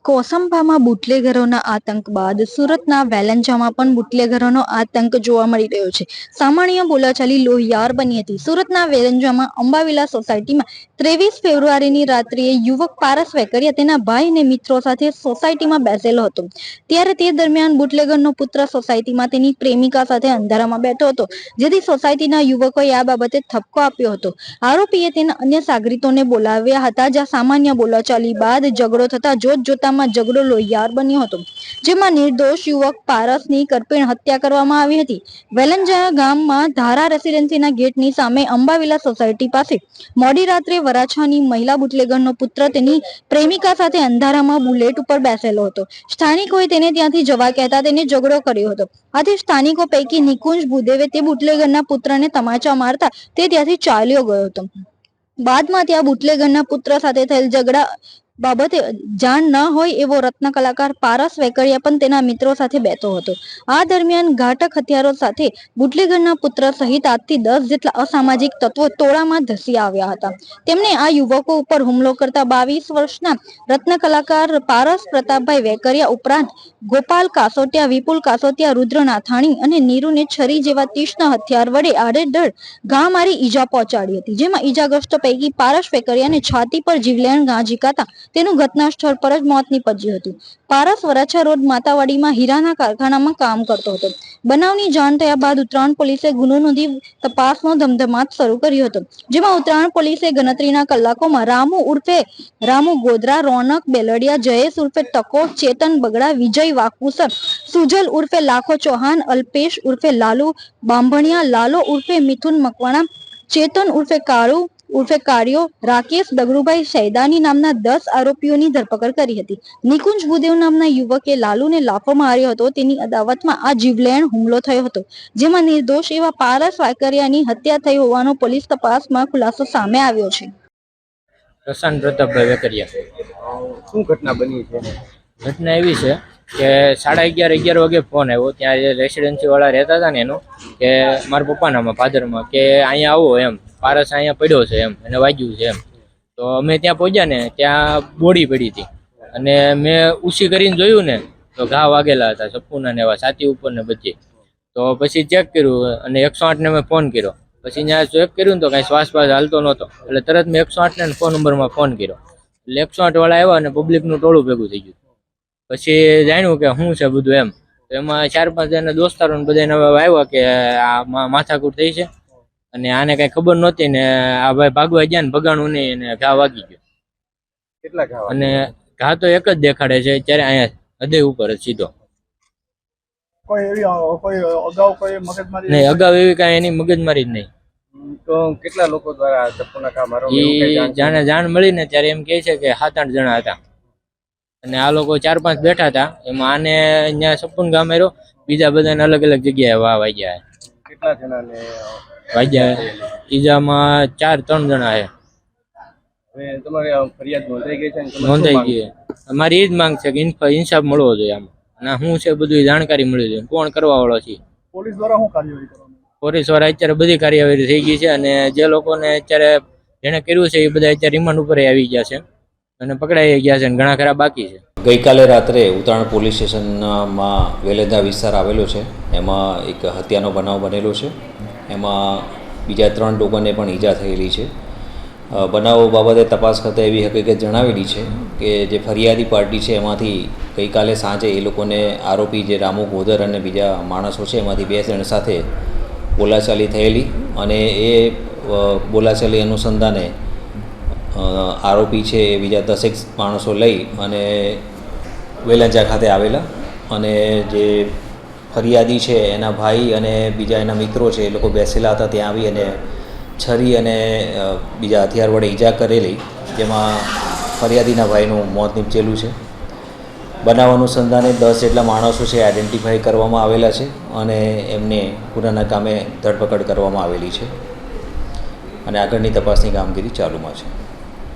કોસંબામાં બુટલેગરોના આતંક બાદ સુરતના વેલંજામાં પણ બુટલેગરોનો આતંક જોવા મળી રહ્યો છે. સામાન્ય બોલાચાલી લોહિયાર બની હતી. સુરતના વેલંજામાં અંબાવિલા સોસાયટીમાં 23 ફેબ્રુઆરીની રાત્રિએ યુવક પારસ વેકરિયા તેના ભાઈ અને મિત્રો સાથે સોસાયટીમાં બેસેલો હતો. ત્યારે તે દરમિયાન બુટલેગરનો પુત્ર સોસાયટીમાં તેની પ્રેમિકા સાથે અંધારામાં બેઠો હતો, જેથી સોસાયટીના યુવકોએ આ બાબતે ઠપકો આપ્યો હતો. આરોપીએ તેના અન્ય સાગરીતોને બોલાવ્યા હતા, જ્યાં સામાન્ય બોલાચાલી બાદ ઝઘડો થતા જોતજોતામાં ઝઘડો લોહિયાર બન્યો હતો, જેમાં નિર્દોષ યુવક પારસની કરપીણ હત્યા કરવામાં આવી હતી. વેલંજા ગામમાં ધારા રેસીડેન્સીના ગેટની સામે અંબાવિલા સોસાયટી પાસે મોડી રાત્રે વરાછાની મહિલા બુટલેગરનો પુત્ર તેની પ્રેમિકા સાથે અંધારામાં બુલેટ ઉપર બેસેલો હતો. સ્થાનિકોએ તેને ત્યાંથી જવા કહેતા તેને ઝઘડો કર્યો હતો. આથી સ્થાનિકો પૈકી નિકુંજ ભૂદેવે તે બુટલેગરના પુત્રને તમાચા મારતા તે ત્યાંથી ચાલ્યો ગયો હતો. બાદમાં ત્યાં બુટલેગરના પુત્ર સાથે થયેલ ઝઘડા બાબતે જાણ ન હોય એવો રત્ન કલાકાર પારસ વેકરિયા પણ તેના મિત્રો સાથે બેઠો હતો. આ દરમિયાન ઘાતક હથિયારો સાથે બુટલેગરના પુત્ર સહિત 8 થી 10 જેટલા અસામાજિક તત્વો ટોળામાં ધસી આવ્યા હતા. તેમણે આ યુવકો ઉપર હુમલો કરતા 22 વર્ષના રત્ન કલાકાર પારસ પ્રતાપભાઈ વેકરિયા ઉપરાંત ગોપાલ કાસોટિયા, વિપુલ કાસોટિયા, રુદ્ર નાથાણી અને નીરુને છરી જેવા તીક્ષ્ણ હથિયાર વડે આડેધડ ઘા મારી ઈજા પહોંચાડી હતી. જેમાં ઈજાગ્રસ્ત પૈકી પારસ વેકરિયાને છાતી પર જીવલેણ ઘા ઝીંકાતા તેનું ઘટના સ્થળ પર જ મોત નીપજ્યું હતું. પારસ વરાછા રોડ માતાવાડીમાં હીરાના કારખાનામાં કામ કરતો હતો. બનાવની જાણ થયા બાદ ઉત્તરાયણ પોલીસે ગુનો નોંધી તપાસનો ધમધમાટ શરૂ કર્યો હતો, જેમાં ઉત્તરાયણ પોલીસે ગણતરીના કલાકોમાં રામુ ઉર્ફે રામુ ગોધરા, રોનક બેલડિયા, જયેશ ઉર્ફે ટકો, ચેતન બગડા, વિજય વાકુસર, સુજલ ઉર્ફે લાખો ચૌહાણ, અલ્પેશ ઉર્ફે લાલુ બાંભણિયા, લાલો ઉર્ફે મિથુન મકવાણા, ચેતન ઉર્ફે કાળુ ઉર્ફે કાળિયો, રાકેશ દગડુભાઈ સૈદાની નામના 10 આરોપીઓની ધરપકડ કરી હતી. નિકુંજ ભૂદેવ નામના યુવકે લાલુને લાફો માર્યો હતો. તેની અદાવતમાં આ જીવલેણ હુમલો થયો હતો, જેમાં નિર્દોષ એવા પારસ વાકરિયાની હત્યા થઈ હોવાનો પોલીસ તપાસમાં ખુલાસો સામે આવ્યો છે. પ્રશાંત પ્રતાપભાઈ વેકરિયા. શું ઘટના બની છે? ઘટના એવી છે કે 11:30 વાગે ફોન આવ્યો. ત્યાં જે રેસિડેન્સી વાળા રહેતા હતા ને એનો, કે મારા પપ્પાનામાં ફાધરમાં, કે અહીંયા આવો એમ, પારસ અહીંયા પડ્યો છે એમ, એને વાગ્યું છે એમ. તો અમે ત્યાં પહોંચ્યા ને, ત્યાં બોડી પડી હતી અને મેં ઉછી કરીને જોયું ને તો ઘા વાગેલા હતા, સપૂના ને એવા, છાતી ઉપર ને બધી. તો પછી ચેક કર્યું અને 108 ને મેં ફોન કર્યો. પછી ત્યાં ચેક કર્યું ને તો કાંઈ શ્વાસ હાલતો નહોતો, એટલે તરત મેં 108 ને ફોન નંબરમાં ફોન કર્યો. એટલે 108 વાળા આવ્યા અને પબ્લિકનું ટોળું ભેગું થઈ ગયું. પછી જાણ્યું કે શું છે બધું એમ. તો એમાં 4-5 જણા દોસ્તારો બધાને આવ્યા કે આ માથાકૂટ થઈ છે અને આને કઈ ખબર નહોતી ને આ ભાઈ ભાગવા ગયા ને ભગાણું નહીં અને ઘા વાગી ગયો. કેટલા ઘા? અને ઘા તો એક જ દેખાડે છે અત્યારે, અહીંયા હૃદય ઉપર જ સીધો. કોઈ અગાઉ કોઈ મગજમારી નહીં, અગાઉ એવી કાંઈ એની મગજમારી જ નહીં. તો કેટલા લોકો દ્વારા ચપ્પુના ઘા મારવામાં? જાણે જાણ મળી ને ત્યારે એમ કહે છે કે 7-8 જણા હતા અને આ લોકો 4-5 બેઠા હતા. એમાં આને અહીંયા સપૂન ઘા માર્યો, બીજા બધાને અલગ અલગ જગ્યાએ વાગ્યા. કેટલા જણાને વાગ્યા? ઈજામાં 3 જણા છે. હવે તમારી ફરિયાદ નોંધાઈ ગઈ છે? નોંધાઈ ગઈ. અમારી એ જ માંગ છે કે ઇન્સાફ મળવો જોઈએ આમાં, અને શું છે બધું જાણકારી મળવી જોઈએ, કોણ કરવા વાળો છે. પોલીસ દ્વારા શું કાર્યવાહી કરવામાં? પોલીસ વાળા અત્યારે બધી કાર્યવાહી થઈ ગઈ છે અને જે લોકોને અત્યારે જેને કર્યું છે એ બધા અત્યારે રિમાન્ડ ઉપર આવી ગયા છે અને પકડાઈ ગયા છે અને ઘણા ખરા બાકી છે. ગઈકાલે રાત્રે ઉત્તરાયણ પોલીસ સ્ટેશનમાં વેલેદા વિસ્તાર આવેલો છે, એમાં એક હત્યાનો બનાવ બનેલો છે. એમાં બીજા 3 લોકોને પણ ઈજા થયેલી છે. બનાવો બાબતે તપાસ કરતાં એવી હકીકત જણાવેલી છે કે જે ફરિયાદી પાર્ટી છે એમાંથી ગઈકાલે સાંજે એ લોકોને આરોપી જે રામુ ગોધર અને બીજા માણસો છે એમાંથી 2 જણ સાથે બોલાચાલી થયેલી અને એ બોલાચાલી અનુસંધાને આરોપી છે એ બીજા 10 માણસો લઈ અને વેલંજા ખાતે આવેલા અને જે ફરિયાદી છે એના ભાઈ અને બીજા એના મિત્રો છે એ લોકો બેસેલા હતા. ત્યાં આવી અને છરી અને બીજા હથિયાર વડે ઈજા કરેલી, જેમાં ફરિયાદીના ભાઈનું મોત નીપજેલું છે. બનાવ અનુસંધાને 10 જેટલા માણસો છે આઈડેન્ટિફાઈ કરવામાં આવેલા છે અને એમને ગુનાના કામે ધરપકડ કરવામાં આવેલી છે અને આગળની તપાસની કામગીરી ચાલુમાં છે.